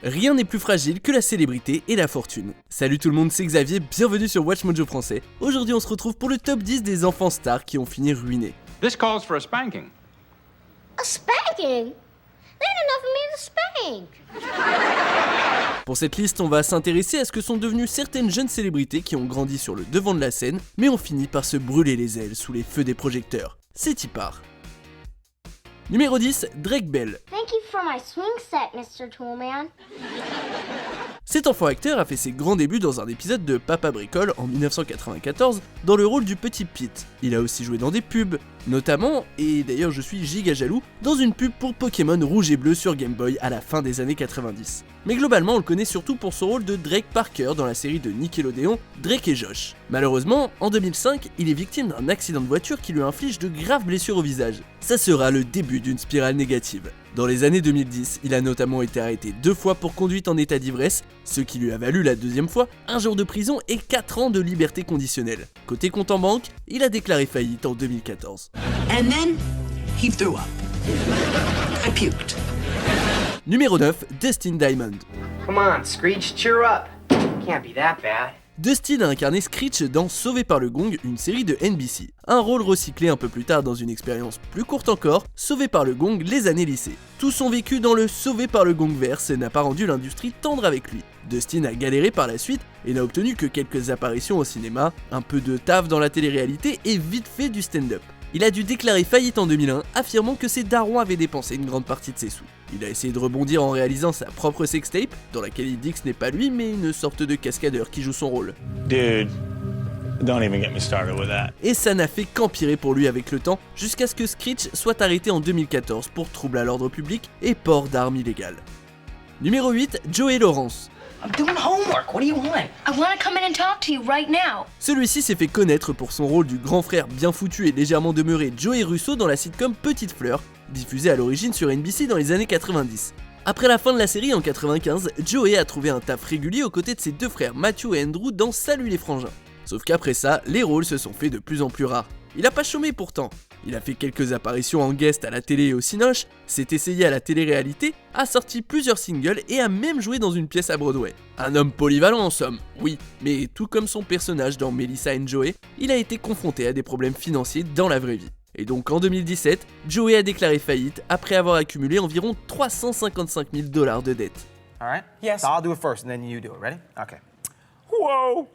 Rien n'est plus fragile que la célébrité et la fortune. Salut tout le monde, c'est Xavier, bienvenue sur Watch Mojo français. Aujourd'hui on se retrouve pour le top 10 des enfants stars qui ont fini ruinés. This calls for a spanking. A spanking? They ain't enough for me to spank. Pour cette liste, on va s'intéresser à ce que sont devenues certaines jeunes célébrités qui ont grandi sur le devant de la scène, mais ont fini par se brûler les ailes sous les feux des projecteurs. C'est y part. Numéro 10, Drake Bell. Thank you for my swing set, Mr. Toolman. Cet enfant acteur a fait ses grands débuts dans un épisode de Papa Bricole en 1994 dans le rôle du petit Pete. Il a aussi joué dans des pubs, notamment, et d'ailleurs je suis giga jaloux, dans une pub pour Pokémon rouge et bleu sur Game Boy à la fin des années 90. Mais globalement on le connaît surtout pour son rôle de Drake Parker dans la série de Nickelodeon Drake et Josh. Malheureusement, en 2005, il est victime d'un accident de voiture qui lui inflige de graves blessures au visage. Ça sera le début d'une spirale négative. Dans les années 2010, il a notamment été arrêté 2 fois pour conduite en état d'ivresse, ce qui lui a valu la deuxième fois 1 jour de prison et 4 ans de liberté conditionnelle. Côté compte en banque, il a déclaré faillite en 2014. And then he threw up. I puked. Numéro 9, Dustin Diamond. Come on, Screech, cheer up. Can't be that bad. Dustin a incarné Screech dans Sauvé par le Gong, une série de NBC. Un rôle recyclé un peu plus tard dans une expérience plus courte encore, Sauvé par le Gong, les années lycée. Tout son vécu dans le Sauvé par le Gong verse n'a pas rendu l'industrie tendre avec lui. Dustin a galéré par la suite et n'a obtenu que quelques apparitions au cinéma, un peu de taf dans la télé-réalité et vite fait du stand-up. Il a dû déclarer faillite en 2001, affirmant que ses darons avaient dépensé une grande partie de ses sous. Il a essayé de rebondir en réalisant sa propre sextape, dans laquelle il dit que ce n'est pas lui, mais une sorte de cascadeur qui joue son rôle. Dude, don't even get me started with that. Et ça n'a fait qu'empirer pour lui avec le temps, jusqu'à ce que Screech soit arrêté en 2014 pour trouble à l'ordre public et port d'armes illégales. Numéro 8, Joey Lawrence. I'm doing homework. What do you want? I want to come in and talk to you right now. Celui-ci s'est fait connaître pour son rôle du grand frère bien foutu et légèrement demeuré Joey Russo dans la sitcom Petite Fleur, diffusée à l'origine sur NBC dans les années 90. Après la fin de la série en 95, Joey a trouvé un taf régulier aux côtés de ses 2 frères Matthew et Andrew dans Salut les frangins. Sauf qu'après ça, les rôles se sont faits de plus en plus rares. Il a pas chômé pourtant. Il a fait quelques apparitions en guest à la télé et au cinoche, s'est essayé à la télé-réalité, a sorti plusieurs singles et a même joué dans une pièce à Broadway. Un homme polyvalent en somme, oui, mais tout comme son personnage dans Melissa and Joey, il a été confronté à des problèmes financiers dans la vraie vie. Et donc en 2017, Joey a déclaré faillite après avoir accumulé environ 355 000 $ de dettes. All right? Yes. So I'll do it first, and then you do it. Ready? Okay. Whoa!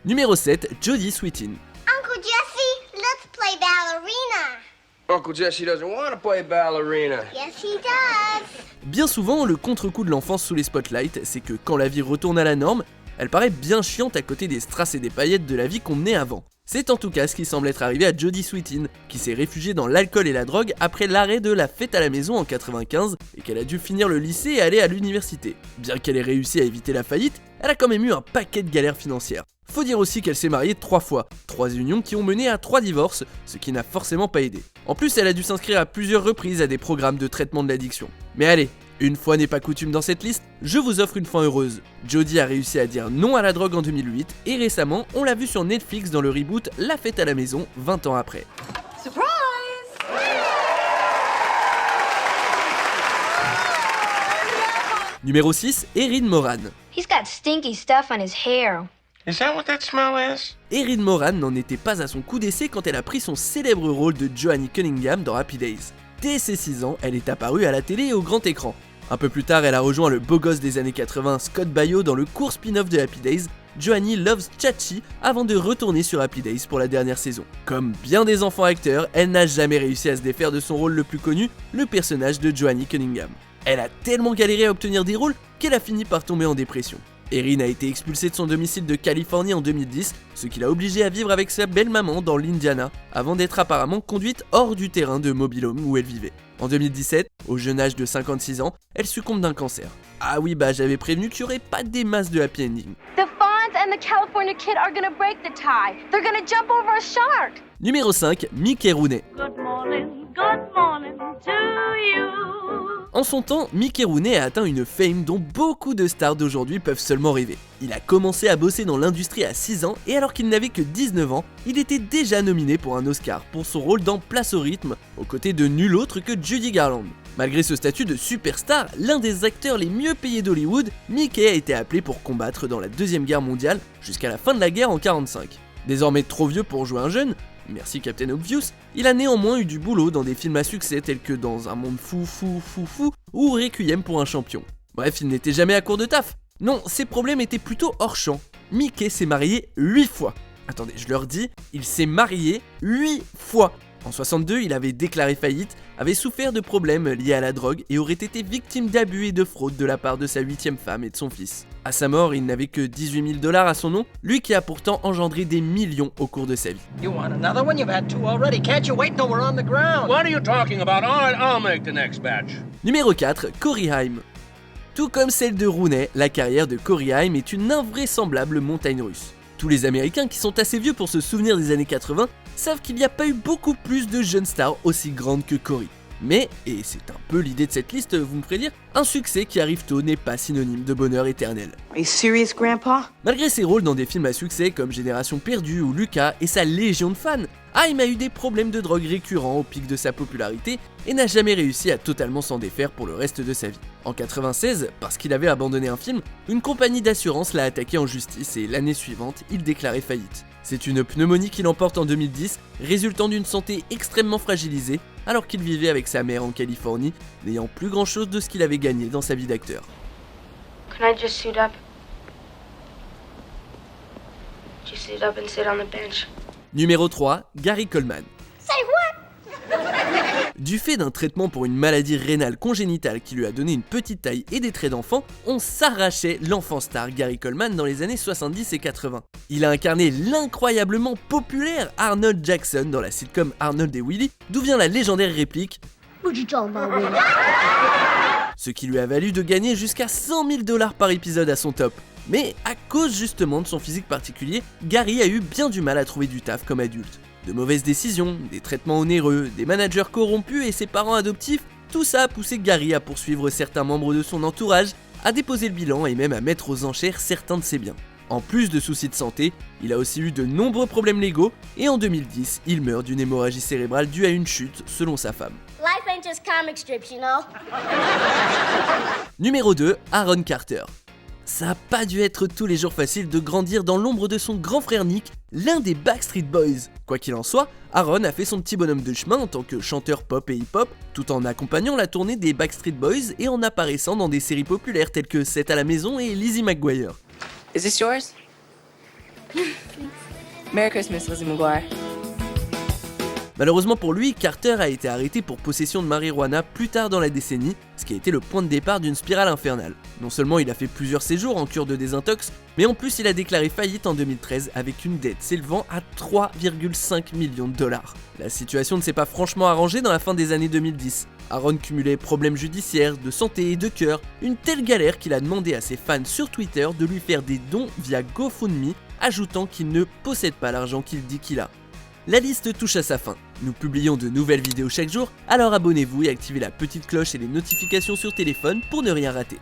Numéro 7, Jodie Sweetin. Uncle Jesse, let's play ballerina. Uncle Jesse doesn't want to play ballerina. Yes, he does. Bien souvent, le contre-coup de l'enfance sous les spotlights, c'est que quand la vie retourne à la norme, elle paraît bien chiante à côté des strass et des paillettes de la vie qu'on menait avant. C'est en tout cas ce qui semble être arrivé à Jodie Sweetin, qui s'est réfugiée dans l'alcool et la drogue après l'arrêt de La Fête à la maison en 95 et qu'elle a dû finir le lycée et aller à l'université. Bien qu'elle ait réussi à éviter la faillite, elle a quand même eu un paquet de galères financières. Faut dire aussi qu'elle s'est mariée 3 fois, 3 unions qui ont mené à 3 divorces, ce qui n'a forcément pas aidé. En plus, elle a dû s'inscrire à plusieurs reprises à des programmes de traitement de l'addiction. Mais allez, une fois n'est pas coutume dans cette liste, je vous offre une fin heureuse. Jodie a réussi à dire non à la drogue en 2008 et récemment, on l'a vue sur Netflix dans le reboot La Fête à la maison 20 ans après. Surprise! Numéro 6, Erin Moran. He's got stinky stuff on his hair. Is that what that smell is? Erin Moran n'en était pas à son coup d'essai quand elle a pris son célèbre rôle de Joanie Cunningham dans Happy Days. Dès ses 6 ans, elle est apparue à la télé et au grand écran. Un peu plus tard, elle a rejoint le beau gosse des années 80 Scott Baio dans le court spin-off de Happy Days, Joanie Loves Chachi, avant de retourner sur Happy Days pour la dernière saison. Comme bien des enfants acteurs, elle n'a jamais réussi à se défaire de son rôle le plus connu, le personnage de Joanie Cunningham. Elle a tellement galéré à obtenir des rôles qu'elle a fini par tomber en dépression. Erin a été expulsée de son domicile de Californie en 2010, ce qui l'a obligée à vivre avec sa belle-maman dans l'Indiana, avant d'être apparemment conduite hors du terrain de mobile home où elle vivait. En 2017, au jeune âge de 56 ans, elle succombe d'un cancer. Ah oui, j'avais prévenu qu'il n'y aurait pas des masses de happy ending. The Fonz and the California Kid are gonna break the tie. They're gonna jump over a shark. Numéro 5, Mickey Rooney. Good morning to you. En son temps, Mickey Rooney a atteint une fame dont beaucoup de stars d'aujourd'hui peuvent seulement rêver. Il a commencé à bosser dans l'industrie à 6 ans et alors qu'il n'avait que 19 ans, il était déjà nominé pour un Oscar pour son rôle dans Place au rythme, aux côtés de nul autre que Judy Garland. Malgré ce statut de superstar, l'un des acteurs les mieux payés d'Hollywood, Mickey a été appelé pour combattre dans la Deuxième Guerre mondiale jusqu'à la fin de la guerre en 1945. Désormais trop vieux pour jouer un jeune, merci Captain Obvious, il a néanmoins eu du boulot dans des films à succès tels que Dans un monde fou ou Requiem pour un champion. Bref, il n'était jamais à court de taf. Non, ses problèmes étaient plutôt hors champ. Mickey s'est marié 8 fois. Attendez, je leur dis, il s'est marié 8 fois. En 62, il avait déclaré faillite, avait souffert de problèmes liés à la drogue et aurait été victime d'abus et de fraude de la part de sa 8e femme et de son fils. À sa mort, il n'avait que $18 000 à son nom, lui qui a pourtant engendré des millions au cours de sa vie. You want another one? You've had 2 already. Can't you wait till we're on the ground? What are you talking about? All right, I'll make the next batch. Numéro 4, Corey Haim. Tout comme celle de Rooney, la carrière de Corey Haim est une invraisemblable montagne russe. Tous les Américains qui sont assez vieux pour se souvenir des années 80 savent qu'il n'y a pas eu beaucoup plus de jeunes stars aussi grandes que Corey. Mais, et c'est un peu l'idée de cette liste, vous me ferez dire, un succès qui arrive tôt n'est pas synonyme de bonheur éternel. Are you serious, Grandpa? Malgré ses rôles dans des films à succès comme Génération Perdue ou Lucas et sa légion de fans, Haim a eu des problèmes de drogue récurrents au pic de sa popularité et n'a jamais réussi à totalement s'en défaire pour le reste de sa vie. En 1996, parce qu'il avait abandonné un film, une compagnie d'assurance l'a attaqué en justice et l'année suivante, il déclarait faillite. C'est une pneumonie qui l'emporte en 2010, résultant d'une santé extrêmement fragilisée, alors qu'il vivait avec sa mère en Californie, n'ayant plus grand chose de ce qu'il avait gagné dans sa vie d'acteur. Can I just suit up? Just suit up and sit on the bench. Numéro 3, Gary Coleman. Say what? Du fait d'un traitement pour une maladie rénale congénitale qui lui a donné une petite taille et des traits d'enfant, on s'arrachait l'enfant star Gary Coleman dans les années 70 et 80. Il a incarné l'incroyablement populaire Arnold Jackson dans la sitcom Arnold et Willy, d'où vient la légendaire réplique What you talking about, Willie? ce qui lui a valu de gagner jusqu'à $100 000 par épisode à son top. Mais à cause justement de son physique particulier, Gary a eu bien du mal à trouver du taf comme adulte. De mauvaises décisions, des traitements onéreux, des managers corrompus et ses parents adoptifs, tout ça a poussé Gary à poursuivre certains membres de son entourage, à déposer le bilan et même à mettre aux enchères certains de ses biens. En plus de soucis de santé, il a aussi eu de nombreux problèmes légaux et en 2010, il meurt d'une hémorragie cérébrale due à une chute selon sa femme. Life ain't just comic strips, you know? Numéro 2, Aaron Carter. Ça a pas dû être tous les jours facile de grandir dans l'ombre de son grand frère Nick, l'un des Backstreet Boys. Quoi qu'il en soit, Aaron a fait son petit bonhomme de chemin en tant que chanteur pop et hip-hop, tout en accompagnant la tournée des Backstreet Boys et en apparaissant dans des séries populaires telles que 7 à la maison et Lizzie McGuire. Is this yours? Merry Christmas, Lizzie McGuire. Malheureusement pour lui, Carter a été arrêté pour possession de marijuana plus tard dans la décennie, ce qui a été le point de départ d'une spirale infernale. Non seulement il a fait plusieurs séjours en cure de désintox, mais en plus il a déclaré faillite en 2013 avec une dette s'élevant à 3,5 millions de dollars. La situation ne s'est pas franchement arrangée dans la fin des années 2010. Aaron cumulait problèmes judiciaires, de santé et de cœur, une telle galère qu'il a demandé à ses fans sur Twitter de lui faire des dons via GoFundMe, ajoutant qu'il ne possède pas l'argent qu'il dit qu'il a. La liste touche à sa fin. Nous publions de nouvelles vidéos chaque jour, alors abonnez-vous et activez la petite cloche et les notifications sur téléphone pour ne rien rater.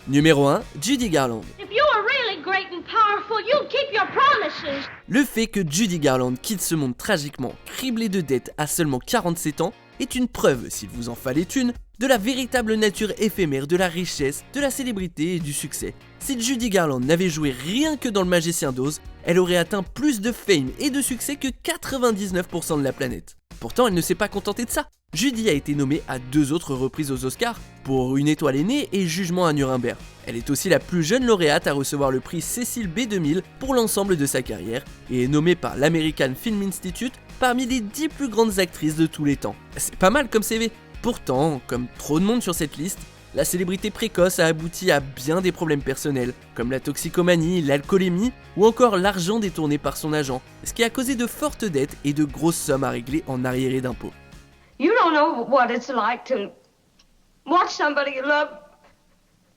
Numéro 1, Judy Garland. If you were really great and powerful, you'd keep your promises. Le fait que Judy Garland quitte ce monde tragiquement criblé de dettes à seulement 47 ans est une preuve, s'il vous en fallait une, de la véritable nature éphémère de la richesse, de la célébrité et du succès. Si Judy Garland n'avait joué rien que dans Le Magicien d'Oz, elle aurait atteint plus de fame et de succès que 99% de la planète. Pourtant, elle ne s'est pas contentée de ça. Judy a été nommée à 2 autres reprises aux Oscars pour Une étoile aînée et Jugement à Nuremberg. Elle est aussi la plus jeune lauréate à recevoir le prix Cecil B. 2000 pour l'ensemble de sa carrière et est nommée par l'American Film Institute parmi les 10 plus grandes actrices de tous les temps. C'est pas mal comme CV. Pourtant, comme trop de monde sur cette liste, la célébrité précoce a abouti à bien des problèmes personnels, comme la toxicomanie, l'alcoolémie ou encore l'argent détourné par son agent, ce qui a causé de fortes dettes et de grosses sommes à régler en arriérés d'impôts. You don't know what it's like to watch somebody you love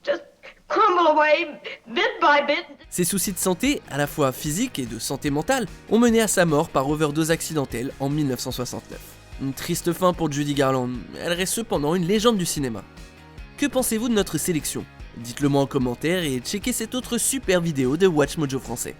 just crumble away bit by bit. Ses soucis de santé, à la fois physique et de santé mentale, ont mené à sa mort par overdose accidentelle en 1969. Une triste fin pour Judy Garland, elle reste cependant une légende du cinéma. Que pensez-vous de notre sélection? Dites-le moi en commentaire et checkez cette autre super vidéo de WatchMojo français.